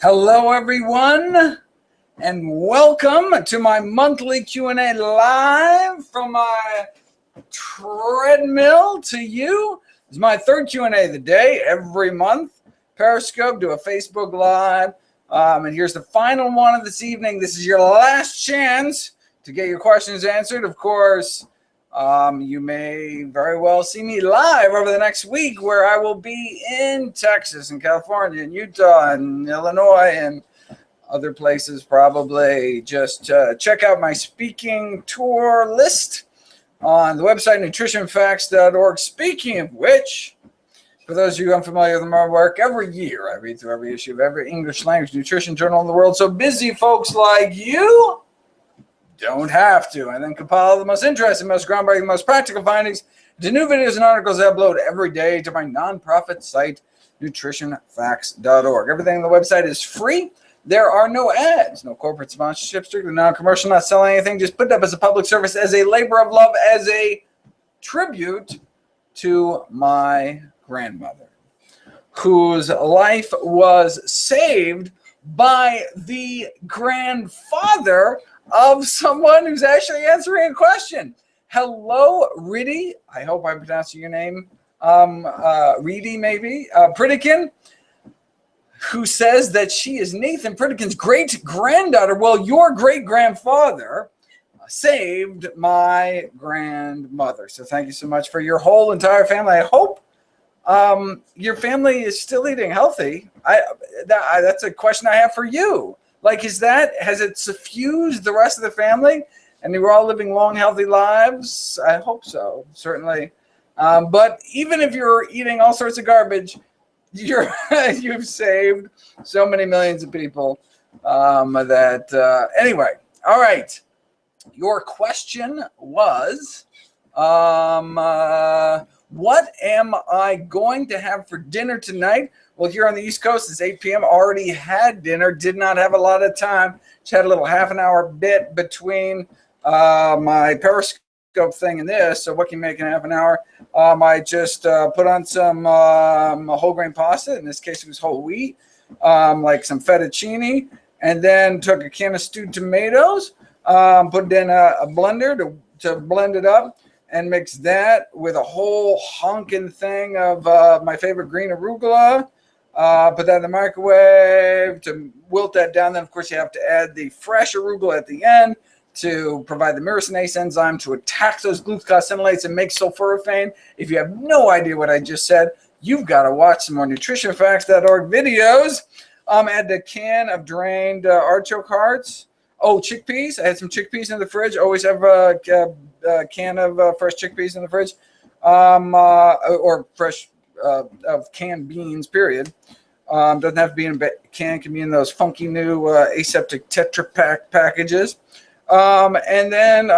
Hello, everyone, and welcome to my monthly Q&A live from my treadmill to you. It's my third Q&A of the day every month. Periscope, do a Facebook Live, and here's the final one of this evening. This is your last chance to get your questions answered. Of course, you may very well see me live over the next week, where I will be in Texas and California and Utah and Illinois and other places probably. Just check out my speaking tour list on the website NutritionFacts.org. Speaking of which, for those of you unfamiliar with my work, every year I read through every issue of every English language nutrition journal in the world, so busy folks like you don't have to, and then compile the most interesting, most groundbreaking, most practical findings into new videos and articles I upload every day to my nonprofit site, NutritionFacts.org. Everything on the website is free. There are no ads, no corporate sponsorship, strictly non-commercial, not selling anything, just put it up as a public service, as a labor of love, as a tribute to my grandmother, whose life was saved by the grandfather of someone who's actually answering a question. Hello, Riddy. I hope I'm pronouncing your name. Reedy, maybe. Pritikin, who says that she is Nathan Pritikin's great-granddaughter. Well, your great-grandfather saved my grandmother. So thank you so much for your whole entire family. I hope your family is still eating healthy. That's a question I have for you. Like, has it suffused the rest of the family and we're all living long, healthy lives? I hope so, certainly. But even if you're eating all sorts of garbage, you've saved so many millions of people anyway. All right. Your question was, what am I going to have for dinner tonight? Well, here on the East Coast, it's 8 p.m. Already had dinner. Did not have a lot of time. Just had a little half-an-hour bit between my Periscope thing and this. So what can you make in half an hour? I just put on some whole grain pasta. In this case, it was whole wheat, like some fettuccine, and then took a can of stewed tomatoes, put it in a blender to blend it up, and mix that with a whole honking thing of my favorite green arugula. Put that in the microwave to wilt that down. Then, of course, you have to add the fresh arugula at the end to provide the myristinase enzyme to attack those glucosylate and make sulforaphane. If you have no idea what I just said, you've got to watch some more NutritionFacts.org videos. Add a can of drained artichoke hearts. Oh, chickpeas. I had some chickpeas in the fridge. Always have a can of fresh chickpeas in the fridge, or fresh of canned beans, period. Doesn't have to be in a can. Can be in those funky new aseptic Tetra Pak packages. And then,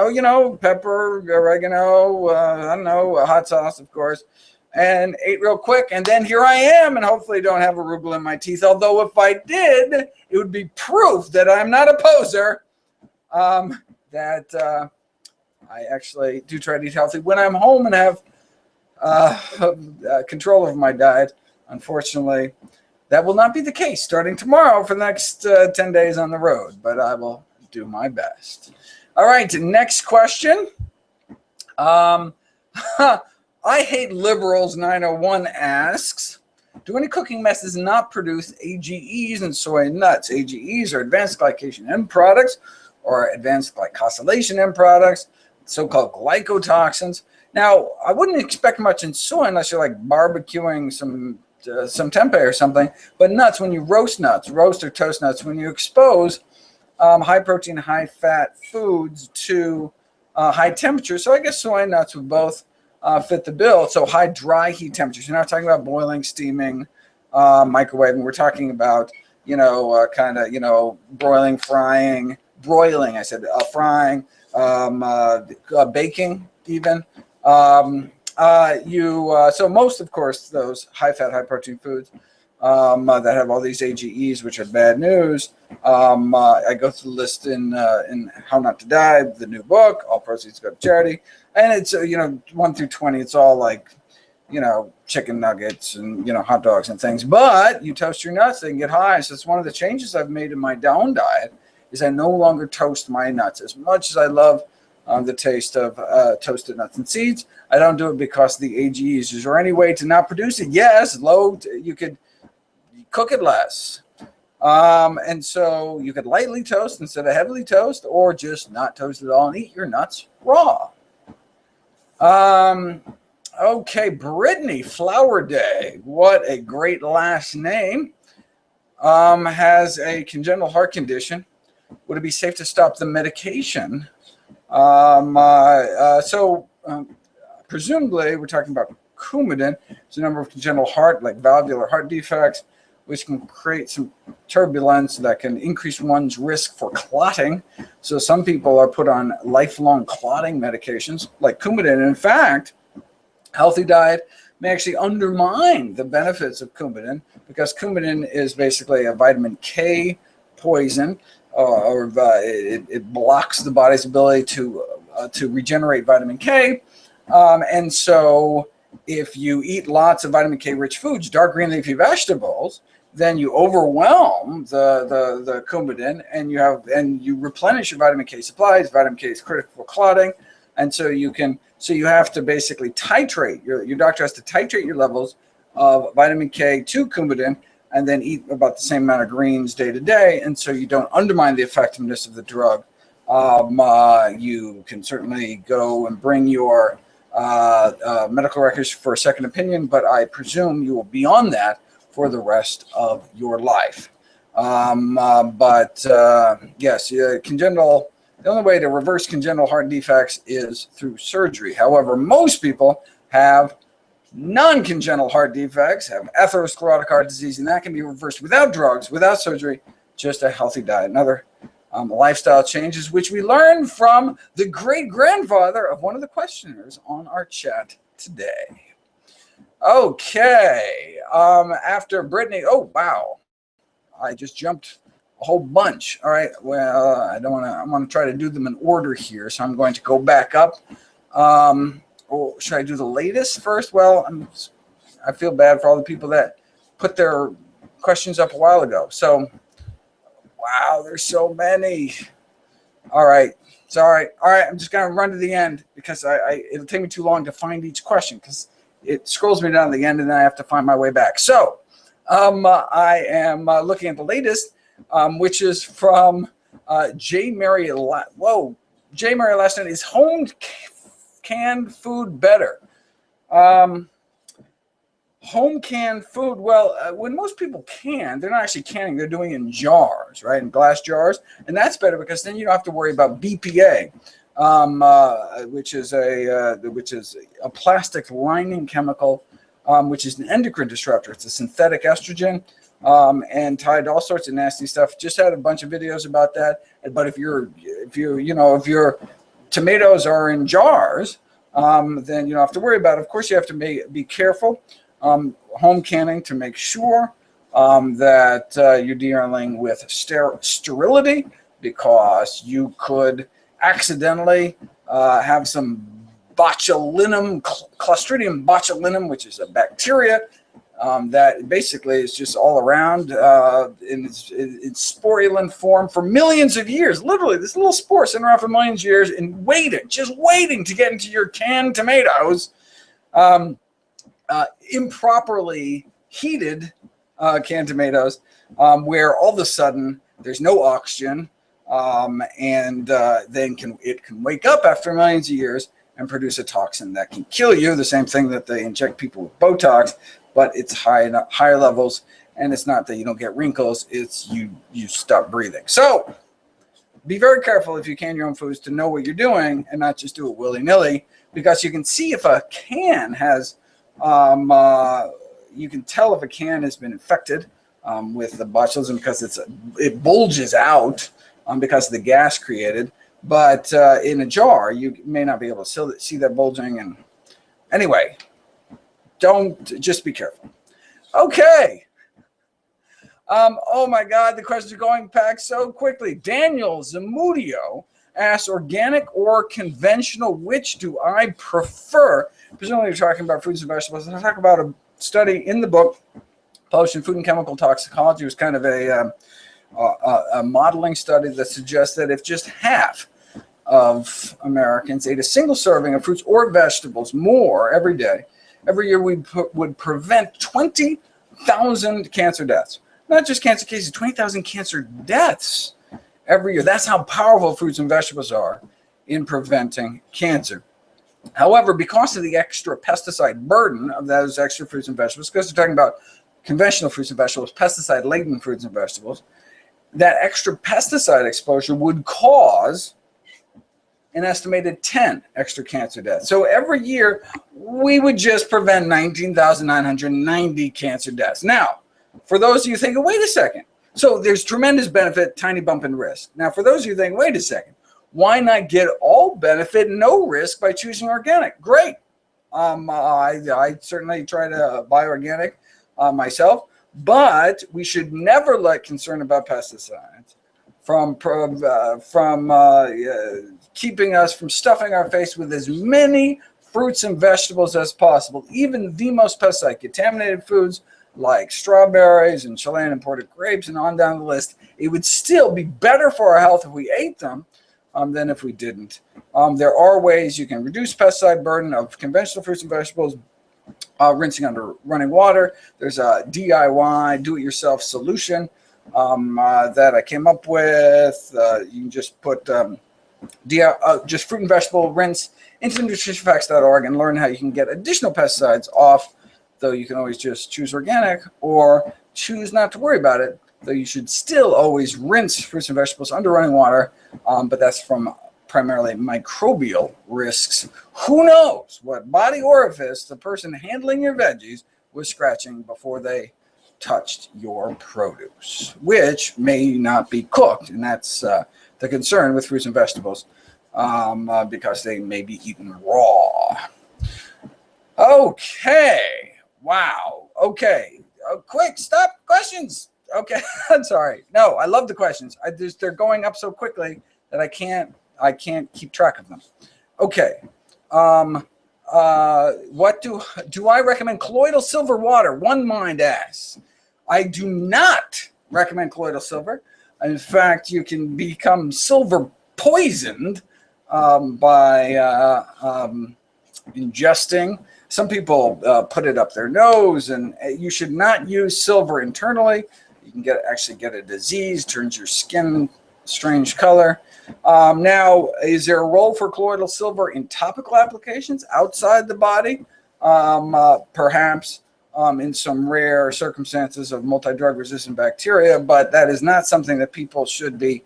pepper, oregano, I don't know, hot sauce, of course, and ate real quick. And then here I am, and hopefully don't have arugula in my teeth. Although if I did, it would be proof that I'm not a poser, that I actually do try to eat healthy when I'm home and have control over my diet. Unfortunately, that will not be the case starting tomorrow for the next 10 days on the road, but I will do my best. All right, next question. I Hate Liberals 901 asks, do any cooking methods not produce AGEs in soy nuts? AGEs are advanced glycation end products or advanced glycosylation end products, so-called glycotoxins. Now, I wouldn't expect much in soy unless you're like barbecuing some tempeh or something. But nuts, when you roast or toast nuts, when you expose high protein, high fat foods to high temperature, so I guess soy nuts would both fit the bill. So high dry heat temperatures. You're not talking about boiling, steaming, microwaving. We're talking about broiling, frying, frying, baking even. So most, of course, those high fat, high protein foods that have all these AGEs, which are bad news. I go through the list in How Not to Die, the new book. All proceeds go to charity, and it's 1 through 20. It's all like chicken nuggets and, hot dogs and things. But you toast your nuts, they can get high. So it's one of the changes I've made in my down diet is I no longer toast my nuts. As much as I love the taste of toasted nuts and seeds, I don't do it because of the AGEs. Is there any way to not produce it? Yes, you could cook it less. And so you could lightly toast instead of heavily toast, or just not toast at all and eat your nuts raw. Okay, Brittany Flower Day. What a great last name. Has a congenital heart condition. Would it be safe to stop the medication? Presumably, we're talking about Coumadin. There's a number of congenital heart, like valvular heart defects, which can create some turbulence that can increase one's risk for clotting. So some people are put on lifelong clotting medications like Coumadin. In fact, healthy diet may actually undermine the benefits of Coumadin, because Coumadin is basically a vitamin K poison, it blocks the body's ability to regenerate vitamin K. And so if you eat lots of vitamin K rich foods, dark green leafy vegetables, then you overwhelm the Coumadin, and you replenish your vitamin K supplies. Vitamin K is critical for clotting, and so you have to basically titrate. Your doctor has to titrate your levels of vitamin K to Coumadin, and then eat about the same amount of greens day to day, and so you don't undermine the effectiveness of the drug. You can certainly go and bring your medical records for a second opinion, but I presume you will be on that for the rest of your life. Yes, congenital. The only way to reverse congenital heart defects is through surgery. However, most people have non-congenital heart defects, have atherosclerotic heart disease, and that can be reversed without drugs, without surgery, just a healthy diet. Another lifestyle changes, which we learned from the great-grandfather of one of the questioners on our chat today. Okay, after Brittany, oh, wow. I just jumped a whole bunch. All right, well, I want to try to do them in order here, so I'm going to go back up. Or should I do the latest first? Well, I feel bad for all the people that put their questions up a while ago. So, wow, there's so many. All right, sorry. All right, I'm just going to run to the end because it'll take me too long to find each question because it scrolls me down to the end and then I have to find my way back. So, I am looking at the latest, which is from J. Mary. J. Mary last night. Is home canned food better? Home canned food, well, when most people can, they're not actually canning, they're doing it in jars, right, in glass jars, and that's better because then you don't have to worry about BPA, which is a plastic lining chemical, which is an endocrine disruptor. It's a synthetic estrogen, and tied to all sorts of nasty stuff. Just had a bunch of videos about that. But if your tomatoes are in jars, then you don't have to worry about it. Of course, you have to be careful. Home canning to make sure that you're dealing with sterility, because you could accidentally have some botulinum, Clostridium botulinum, which is a bacteria that basically is just all around in its sporulin form for millions of years. Literally, this little spore sitting around for millions of years and just waiting to get into your canned tomatoes. Improperly heated canned tomatoes, where all of a sudden there's no oxygen, and then it can wake up after millions of years and produce a toxin that can kill you. The same thing that they inject people with Botox, but it's higher levels, and it's not that you don't get wrinkles, it's you stop breathing. So be very careful if you can your own foods to know what you're doing and not just do it willy-nilly, because you can see if a can has you can tell if a can has been infected with the botulism because it bulges out because of the gas created. But in a jar, you may not be able to see that bulging. And anyway, just be careful. Okay. Oh my God, the questions are going back so quickly. Daniel Zamudio asks, organic or conventional, which do I prefer? presumably you're talking about fruits and vegetables. And I talk about a study in the book published in Food and Chemical Toxicology. It was kind of a modeling study that suggests that if just half of Americans ate a single serving of fruits or vegetables more every day, every year we would prevent 20,000 cancer deaths. Not just cancer cases, 20,000 cancer deaths every year. That's how powerful fruits and vegetables are in preventing cancer. However, because of the extra pesticide burden of those extra fruits and vegetables, because we're talking about conventional fruits and vegetables, pesticide-laden fruits and vegetables, that extra pesticide exposure would cause an estimated 10 extra cancer deaths. So every year, we would just prevent 19,990 cancer deaths. Now, for those of you thinking, wait a second. So there's tremendous benefit, tiny bump in risk. Now, for those of you thinking, wait a second, why not get all benefit, no risk by choosing organic? Great. I certainly try to buy organic myself, but we should never let concern about pesticides from keeping us from stuffing our face with as many fruits and vegetables as possible. Even the most pesticide contaminated foods like strawberries and Chilean imported grapes and on down the list, it would still be better for our health if we ate them than if we didn't. There are ways you can reduce pesticide burden of conventional fruits and vegetables, rinsing under running water. There's a DIY, do-it-yourself solution that I came up with. You can just put just fruit and vegetable rinse into NutritionFacts.org and learn how you can get additional pesticides off, though you can always just choose organic or choose not to worry about it, though you should still always rinse fruits and vegetables under running water, but that's from primarily microbial risks. Who knows what body orifice the person handling your veggies was scratching before they touched your produce, which may not be cooked, and that's the concern with fruits and vegetables, because they may be eaten raw. Okay. Wow. Okay. Quick, stop. Questions. Okay. I'm sorry. No, I love the questions. They're going up so quickly that I can't keep track of them. Okay. What do I recommend colloidal silver water? One mind asks. I do not recommend colloidal silver. In fact, you can become silver poisoned by ingesting. Some people put it up their nose, and you should not use silver internally. You can actually get a disease, turns your skin strange color. Now, is there a role for colloidal silver in topical applications outside the body? Perhaps in some rare circumstances of multi-drug resistant bacteria, but that is not something that people should be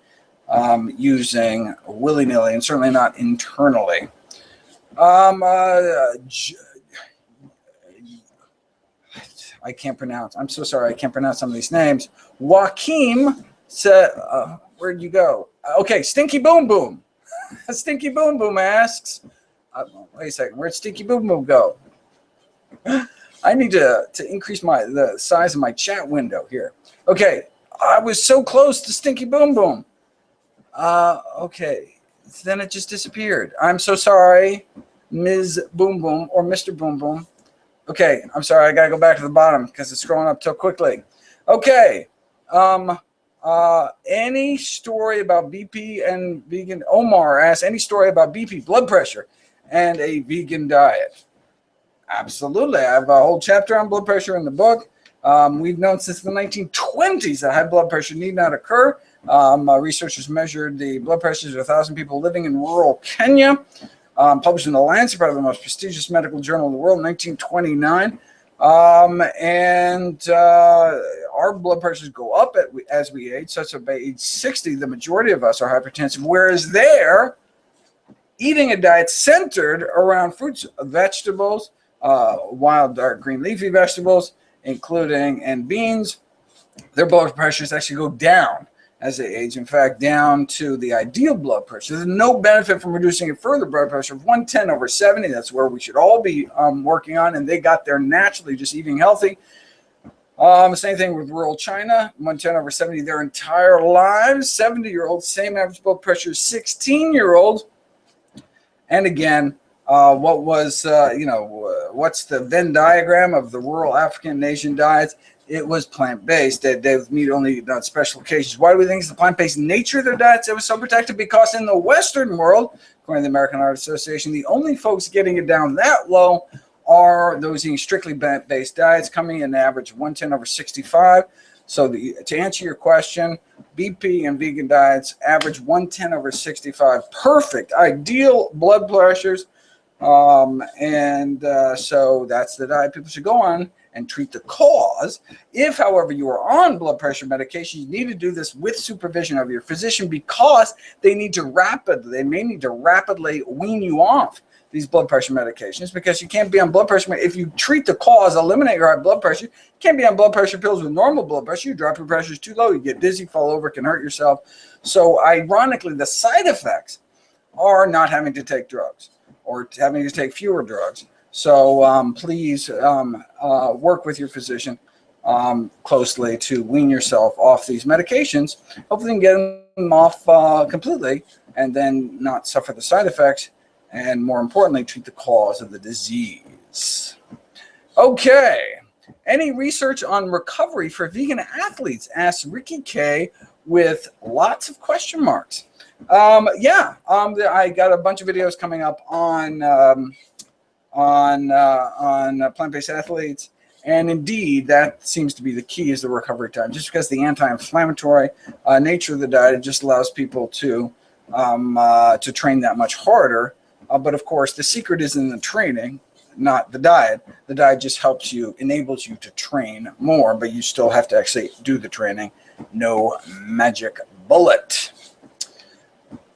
using willy-nilly, and certainly not internally. I can't pronounce. I'm so sorry. I can't pronounce some of these names. Joaquim said, where'd you go? Okay, Stinky Boom Boom. Stinky Boom Boom asks, wait a second, where'd Stinky Boom Boom go? I need to increase the size of my chat window here. Okay, I was so close to Stinky Boom Boom. Okay, then it just disappeared. I'm so sorry, Ms. Boom Boom or Mr. Boom Boom. Okay, I'm sorry, I gotta go back to the bottom because it's scrolling up so quickly. Okay, any story about BP and vegan? Omar asks, any story about BP, blood pressure, and a vegan diet? Absolutely, I have a whole chapter on blood pressure in the book. We've known since the 1920s that high blood pressure need not occur. Researchers measured the blood pressures of 1,000 people living in rural Kenya. Published in The Lancet, probably the most prestigious medical journal in the world, in 1929. Our blood pressures go up as we age, such that by age 60, the majority of us are hypertensive, whereas they're eating a diet centered around fruits, vegetables, wild, dark, green, leafy vegetables, and beans. Their blood pressures actually go down as they age, in fact, down to the ideal blood pressure. There's no benefit from reducing it further. Blood pressure of 110/70, that's where we should all be working on, and they got there naturally just eating healthy. Same thing with rural China, 110/70 their entire lives. 70-year-olds, same average blood pressure as 16-year-olds. And again, What was, what's the Venn diagram of the rural African nation diets? It was plant-based. They would meat only on special occasions. Why do we think it's the plant-based nature of their diets that was so protected? Because in the Western world, according to the American Heart Association, the only folks getting it down that low are those eating strictly plant-based diets, coming in an average of 110/65. So to answer your question, BP and vegan diets average 110/65. Perfect, ideal blood pressures. So that's the diet people should go on and treat the cause. If, however, you are on blood pressure medication, you need to do this with supervision of your physician, because they may need to rapidly wean you off these blood pressure medications, because you can't be on blood pressure. If you treat the cause, eliminate your high blood pressure, you can't be on blood pressure pills with normal blood pressure. You drop your pressures too low, you get dizzy, fall over, can hurt yourself. So ironically, the side effects are not having to take drugs or having to take fewer drugs. So please work with your physician closely to wean yourself off these medications. Hopefully you can get them off completely and then not suffer the side effects, and more importantly, treat the cause of the disease. Okay. Any research on recovery for vegan athletes? Asks Ricky K with lots of question marks. I got a bunch of videos coming up on plant-based athletes, and indeed that seems to be the key, is the recovery time. Just because the anti-inflammatory nature of the diet, it just allows people to train that much harder. But of course, the secret is in the training, not the diet. The diet just enables you to train more, but you still have to actually do the training. No magic bullet.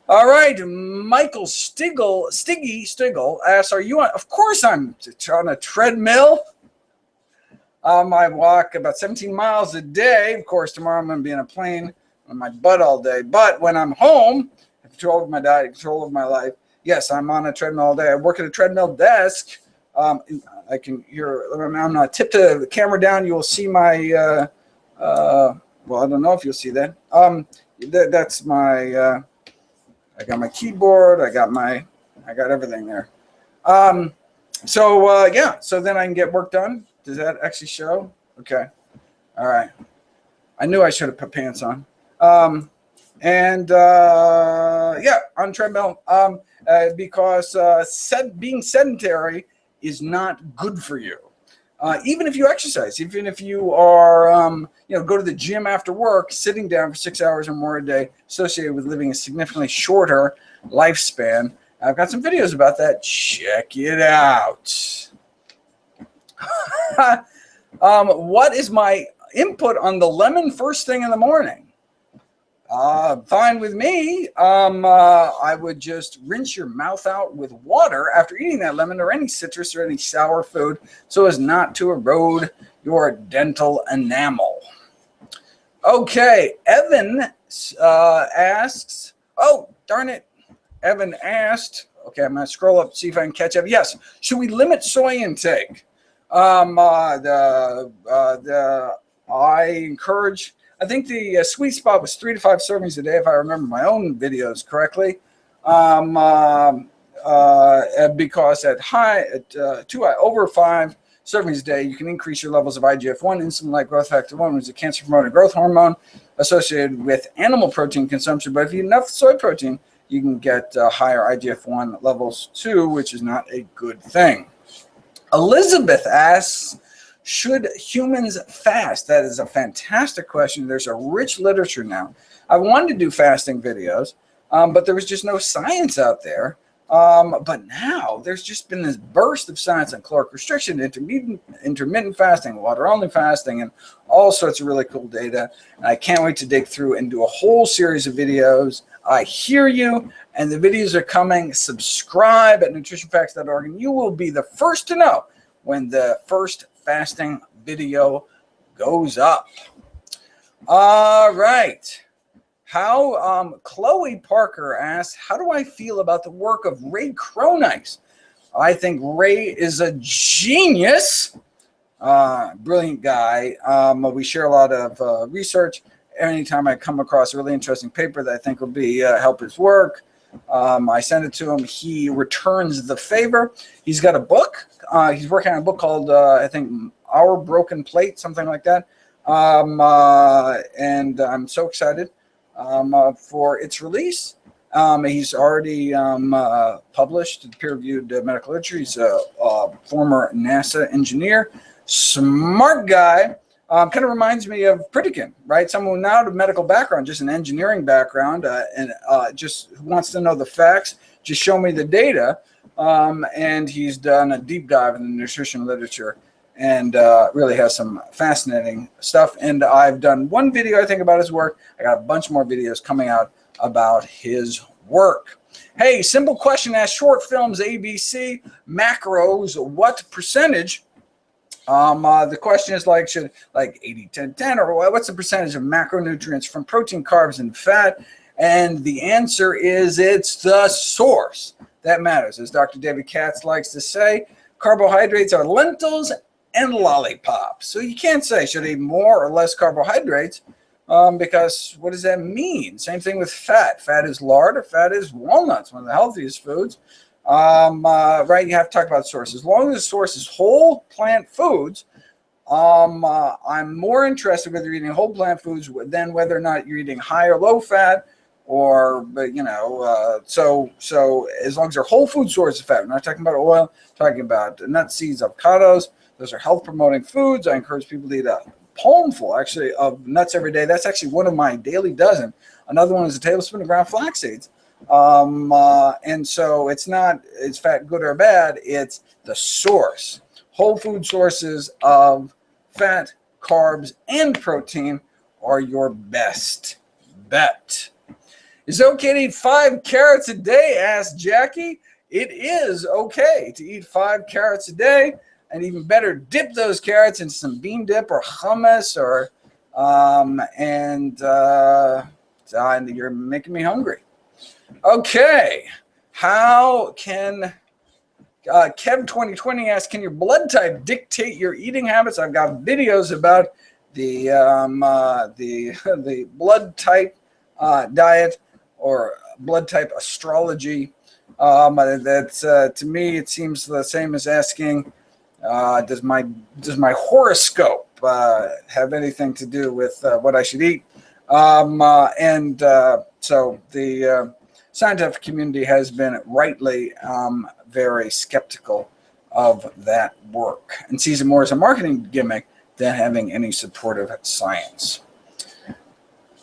All right, Michael Stiggy asks, are you on? Of course I'm on a treadmill. I walk about 17 miles a day. Of course, tomorrow I'm going to be in a plane on my butt all day. But when I'm home, I have control of my diet, control of my life. Yes, I'm on a treadmill all day. I work at a treadmill desk. I can hear, I'm going to tip the camera down. You will see my, well, I don't know if you'll see that. That's my, I got my keyboard. I got everything there. So then I can get work done. Does that actually show? Okay. All right. I knew I should have put pants on. On treadmill, because being sedentary is not good for you. Even if you exercise, even if you are, go to the gym after work, sitting down for 6 hours or more a day, associated with living a significantly shorter lifespan. I've got some videos about that. Check it out. What is my input on the lemon first thing in the morning? Fine with me. I would just rinse your mouth out with water after eating that lemon or any citrus or any sour food, so as not to erode your dental enamel. Okay, Evan asks, oh, darn it. Evan asked, okay, I'm going to scroll up, see if I can catch up. Yes, should we limit soy intake? I encourage, I think the sweet spot was 3 to 5 servings a day, if I remember my own videos correctly. Because over 5 servings a day, you can increase your levels of IGF-1, insulin-like growth factor 1, which is a cancer-promoting growth hormone associated with animal protein consumption. But if you eat enough soy protein, you can get higher IGF-1 levels too, which is not a good thing. Elizabeth asks, should humans fast? That is a fantastic question. There's a rich literature now. I wanted to do fasting videos, but there was just no science out there. But now there's just been this burst of science on caloric restriction, intermittent fasting, water-only fasting, and all sorts of really cool data. And I can't wait to dig through and do a whole series of videos. I hear you, and the videos are coming. Subscribe at NutritionFacts.org, and you will be the first to know when the first fasting video goes up. All right. Chloe Parker asks, how do I feel about the work of Ray Crowe? I think Ray is a genius, brilliant guy. We share a lot of research. Anytime I come across a really interesting paper that I think will be help his work, I send it to him. He returns the favor. He's got a book. He's working on a book called, I think, Our Broken Plate, something like that. And I'm so excited for its release. He's already published peer-reviewed medical literature. He's a former NASA engineer, smart guy. Kind of reminds me of Pritikin, right? Someone without a medical background, just an engineering background, and just who wants to know the facts. Just show me the data. And he's done a deep dive in the nutrition literature and really has some fascinating stuff. And I've done one video, I think, about his work. I got a bunch more videos coming out about his work. Hey, simple question asked: short films, ABC, macros, what percentage? The question is like, should like 80-10-10, or what's the percentage of macronutrients from protein, carbs, and fat? And the answer is it's the source that matters. As Dr. David Katz likes to say, carbohydrates are lentils and lollipops. So you can't say should I eat more or less carbohydrates, because what does that mean? Same thing with fat. Fat is lard, or fat is walnuts, one of the healthiest foods. Right, you have to talk about sources. As long as the source is whole plant foods, I'm more interested whether you're eating whole plant foods than whether or not you're eating high or low fat, or so as long as they're whole food sources of fat. We're not talking about oil, talking about nuts, seeds, avocados. Those are health promoting foods. I encourage people to eat a palmful actually of nuts every day. That's actually one of my daily dozen. Another one is a tablespoon of ground flax seeds. And so it's not, is fat good or bad? It's the source. Whole food sources of fat, carbs, and protein are your best bet. Is it okay to eat 5 carrots a day? Asked Jackie. It is okay to eat 5 carrots a day, and even better, dip those carrots in some bean dip or hummus, or and you're making me hungry. Okay, how can Kev 2020 asks, can your blood type dictate your eating habits? I've got videos about the blood type diet, or blood type astrology. That's to me, it seems the same as asking, does my horoscope have anything to do with what I should eat? So the scientific community has been rightly very skeptical of that work and sees it more as a marketing gimmick than having any supportive science.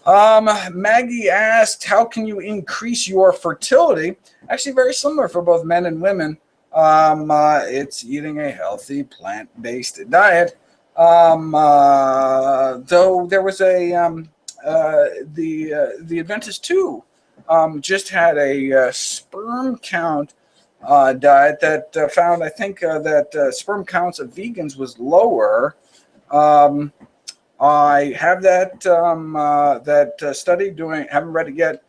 Maggie asked, how can you increase your fertility? Actually, very similar for both men and women. It's eating a healthy plant-based diet. Though there was the Adventist 2 just had a sperm count diet that found, I think, that sperm counts of vegans was lower. I have that study doing. Haven't read it yet.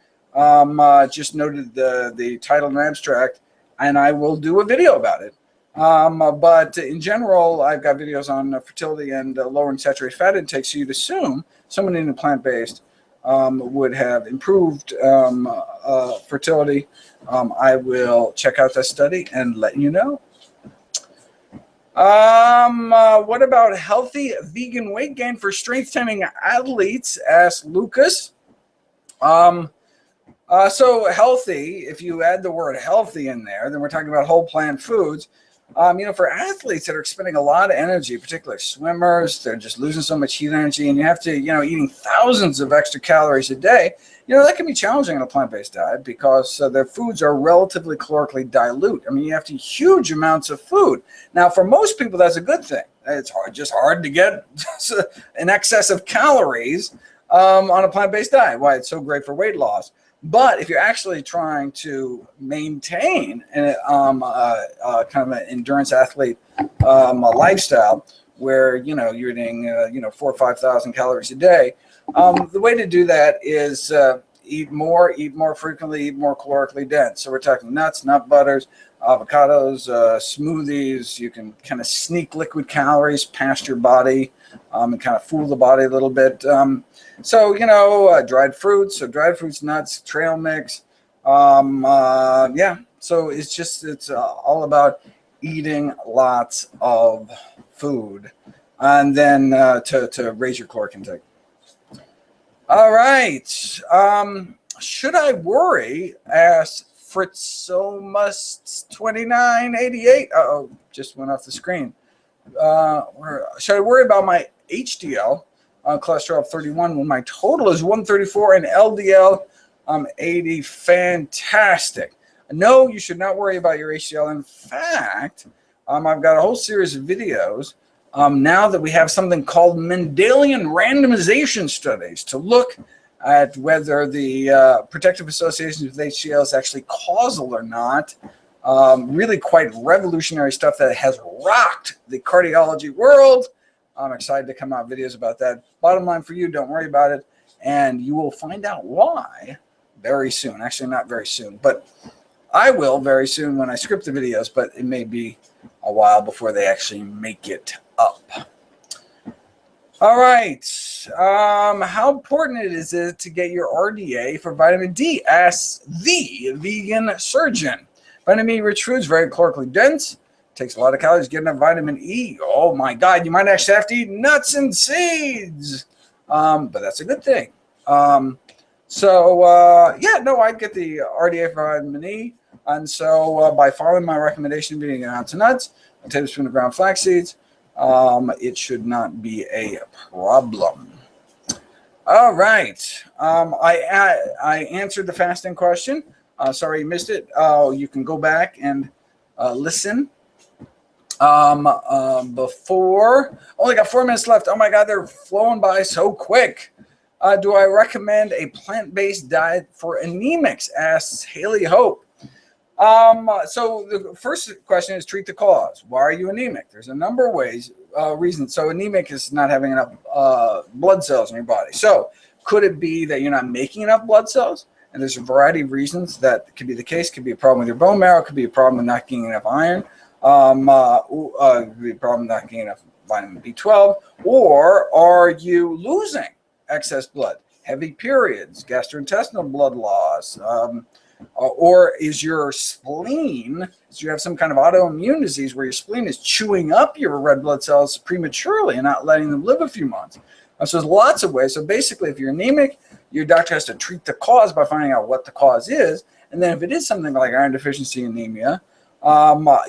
Just noted the title and abstract, and I will do a video about it. But in general, I've got videos on fertility and lowering saturated fat intake. So you'd assume someone eating plant-based would have improved fertility. I will check out that study and let you know. What about healthy vegan weight gain for strength training athletes? Asked Lucas. So healthy, if you add the word healthy in there, then we're talking about whole plant foods. For athletes that are expending a lot of energy, particularly swimmers, they're just losing so much heat energy, and you have to, eating thousands of extra calories a day, that can be challenging in a plant-based diet because their foods are relatively calorically dilute. I mean, you have to eat huge amounts of food. Now, for most people, that's a good thing. It's just hard to get an excess of calories on a plant-based diet. Why it's so great for weight loss. But if you're actually trying to maintain kind of an endurance athlete lifestyle where you're eating 4,000 or 5,000 calories a day, the way to do that is eat more frequently, eat more calorically dense. So we're talking nuts, nut butters, avocados, smoothies. You can kind of sneak liquid calories past your body and kind of fool the body a little bit. Dried fruits, nuts, trail mix, Yeah, so it's all about eating lots of food, and then to raise your caloric intake. All right. Should I worry? Asked Fritzomus2988. Uh-oh, just went off the screen. Should I worry about my HDL cholesterol of 31 when my total is 134 and LDL 80? Fantastic. No, you should not worry about your HDL. In fact, I've got a whole series of videos now that we have something called Mendelian randomization studies to look at whether the protective associations with HDL is actually causal or not. Really quite revolutionary stuff that has rocked the cardiology world. I'm excited to come out videos about that. Bottom line for you, don't worry about it. And you will find out why very soon. Actually, not very soon, but I will very soon when I script the videos, but it may be a while before they actually make it up. All right. How important is it to get your RDA for vitamin D? Asks the vegan surgeon. Vitamin E-rich foods, very calorically dense. Takes a lot of calories. Get enough vitamin E. Oh my God, you might actually have to eat nuts and seeds. But that's a good thing. Yeah, no, I'd get the RDA for vitamin E. And so by following my recommendation of eating an ounce of nuts, a tablespoon of ground flax seeds, it should not be a problem. All right. I answered the fasting question. Sorry you missed it. You can go back and listen. Before, only got 4 minutes left. Oh my God, they're flowing by so quick. Do I recommend a plant-based diet for anemics? Asks Haley Hope. So the first question is treat the cause. Why are you anemic? There's a number of reasons. So anemic is not having enough blood cells in your body. So could it be that you're not making enough blood cells? And there's a variety of reasons that could be the case. Could be a problem with your bone marrow. Could be a problem with not getting enough iron. Could be a problem with not getting enough vitamin B12. Or are you losing excess blood? Heavy periods, gastrointestinal blood loss. Or is your spleen, so you have some kind of autoimmune disease where your spleen is chewing up your red blood cells prematurely and not letting them live a few months. So there's lots of ways. So basically, if you're anemic, your doctor has to treat the cause by finding out what the cause is. And then if it is something like iron deficiency anemia,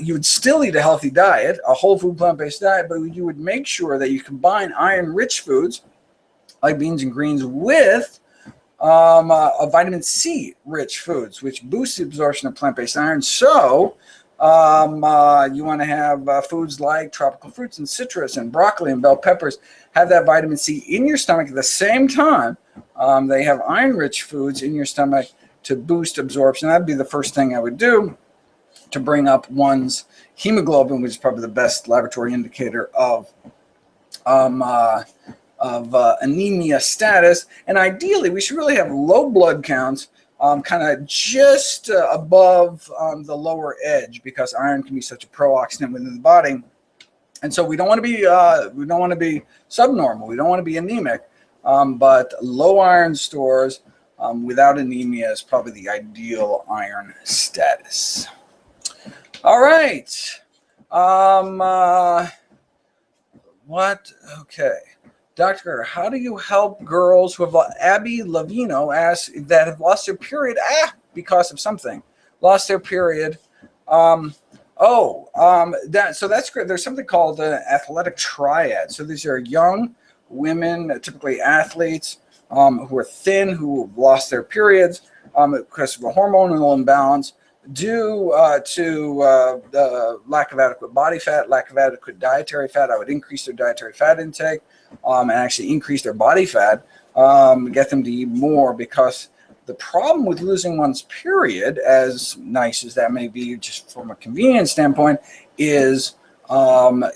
you would still eat a healthy diet, a whole food plant-based diet, but you would make sure that you combine iron-rich foods like beans and greens with vitamin C rich foods, which boosts the absorption of plant-based iron. So you want to have foods like tropical fruits and citrus and broccoli and bell peppers have that vitamin C in your stomach at the same time. They have iron-rich foods in your stomach to boost absorption. That'd be the first thing I would do to bring up one's hemoglobin, which is probably the best laboratory indicator of anemia status. And ideally, we should really have low blood counts, kind of just above the lower edge, because iron can be such a pro-oxidant within the body. And so we don't want to be subnormal. We don't want to be anemic. But low iron stores without anemia is probably the ideal iron status. All right. Okay. Doctor, how do you help girls who have, Abby Lavino asks, that have lost their period because of something? Lost their period. So that's great. There's something called an athletic triad. So these are young women, typically athletes, who are thin, who have lost their periods because of a hormonal imbalance due to the lack of adequate body fat, lack of adequate dietary fat. I would increase their dietary fat intake and actually increase their body fat, get them to eat more, because the problem with losing one's period, as nice as that may be just from a convenience standpoint, is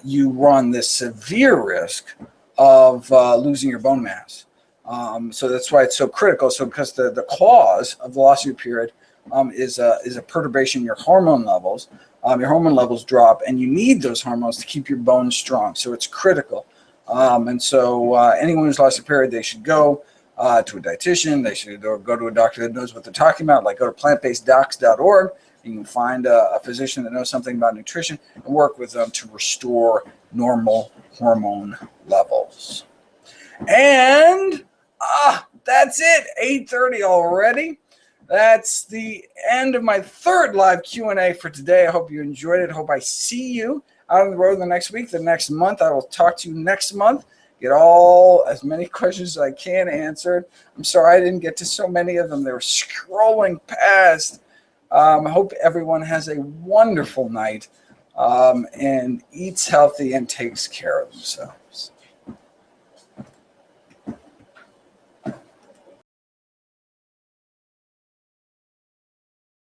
you run this severe risk of losing your bone mass. So that's why it's so critical. So because the cause of the loss of your period is a perturbation in your hormone levels. Your hormone levels drop, and you need those hormones to keep your bones strong. So it's critical. And so anyone who's lost a period, they should go to a dietitian. They should go to a doctor that knows what they're talking about. Like go to plantbaseddocs.org. You can find a physician that knows something about nutrition and work with them to restore normal hormone levels. And that's it. 8:30 already. That's the end of my third live Q&A for today. I hope you enjoyed it. I hope I see you out on the road the next week, the next month. I will talk to you next month. Get as many questions as I can answered. I'm sorry I didn't get to so many of them. They were scrolling past. I hope everyone has a wonderful night and eats healthy and takes care of themselves.